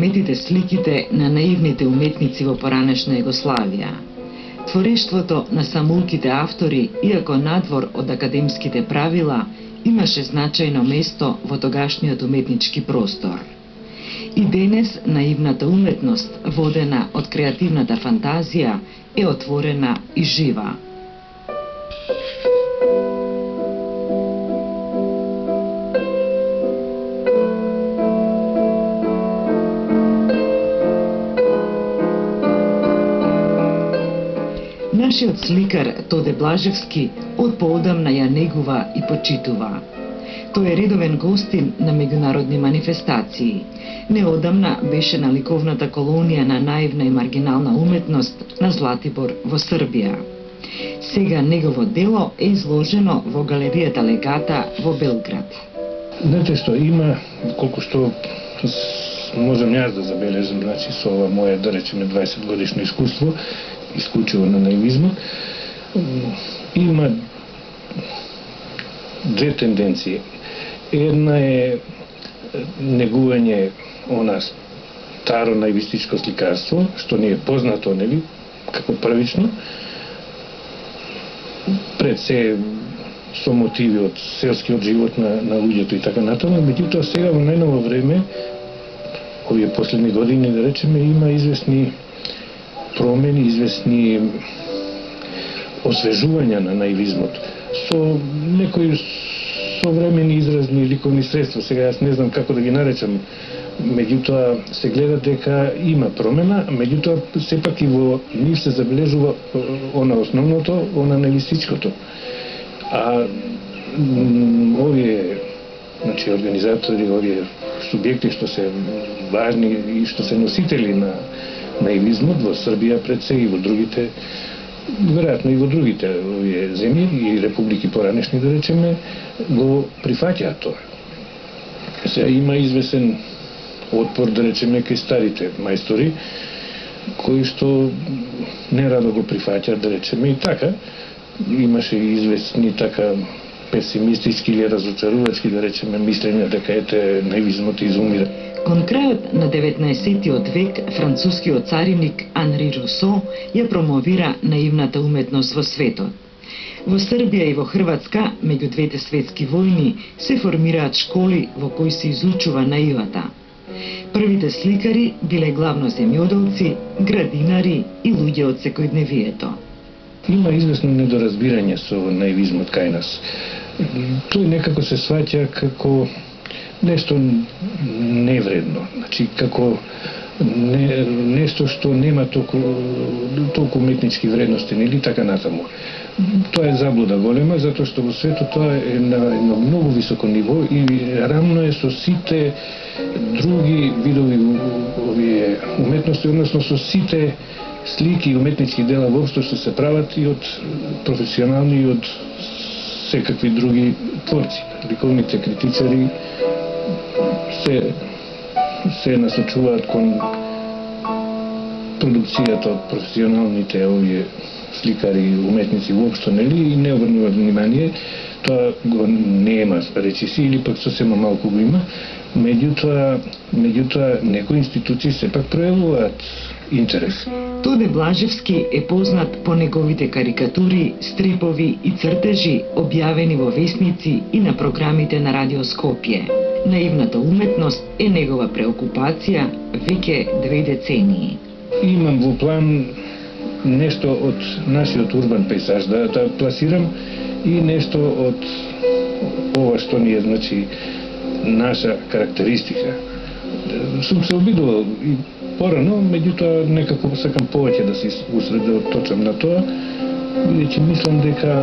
знаменитите сликите на наивните уметници во поранешна Југославија. Творештвото на самоуките автори, иако надвор од академските правила, имаше значајно место во тогашниот уметнички простор. И денес наивната уметност, водена од креативната фантазија, е отворена и жива. Нашиот сликар Тоде Блажевски од поодамна ја негува и почитува. Тој е редовен гостин на меѓународни манифестации. Неодамна беше на ликовната колонија на наивна и маргинална уметност на Златибор во Србија. Сега негово дело е изложено во галеријата Легата во Белград. Знаете што има, колку што можам јас да забележам, значи со ова моја, да речеме, 20 годишно искуство, исклучиво на наивизмот, има две тенденции. Една е негување она старо наивистичко сликарство, што не е познато, нели, како првично, пред се со мотиви од селскиот живот на луѓето и така натаму. Меѓутоа сега во најново време, овие последни години, да речеме, има известни промени, известни освежувања на наивизмот со некои современи изразни ликовни средства. Сега јас не знам како да ги наречам, меѓутоа се гледа дека има промена, меѓутоа сепак и во нив се забележува она основното, она наивистичкото. А овие, значи, организатори, овие субјекти што се важни и што се носители на наивизмот во Србија пред се и во другите, веројатно и во другите овие земји и републики поранешни, да речеме, го прифаќаат тоа. Сега има извесен отпор, да речеме, кај старите мајстори, кои што не радо го прифаќаат, да речеме, и така. Имаше известни така песимистички или разочарувачки, да речеме, мислења дека ете наивизмот изумира. Кон крајот на 19-тиот век, францускиот цариник Анри Русо ја промовира наивната уметност во светот. Во Србија и во Хрватска, меѓу двете светски војни, се формираат школи во кои се изучува наивата. Првите сликари биле главно земјоделци, градинари и луѓе од секојдневието. Има известно недоразбирање со наивизмот кај нас. Тој некако се сваќа како нешто невредно, значи како нешто што нема толку уметнички вредности, нели така натаму. Тоа е заблуда голема, затоа што во светот тоа е на едно многу високо ниво и рамно е со сите други видови овие уметности, односно со сите слики и уметнички дела воопшто што се прават и од професионални и од секакви други творци. Ликовните критичари се насочуваат кон продукцијата од професионалните овие сликари и уметници воопшто, нели, и не обрнуваат внимание. Тоа го нема, речи си, или пак сосема малку го има. Меѓутоа некои институции сепак пројавуваат интерес. Тоде Блажевски е познат по неговите карикатури, стрипови и цртежи објавени во весници и на програмите на Радио Скопје. Наивната уметност е негова преокупација веќе 2 децении. Имам во план нешто од нашиот урбан пейзаж да пласирам и нешто од ова што ни е, значи, наша карактеристика. Сум се обидувал и порано, меѓутоа некако сакам повеќе да се усредоточам на тоа, бидејќи мислам дека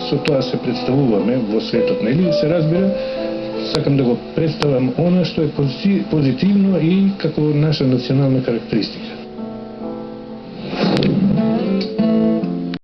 со тоа се представуваме во светот, нели, се разбира, сакам да го представам она што е позитивно и како наша национална карактеристика.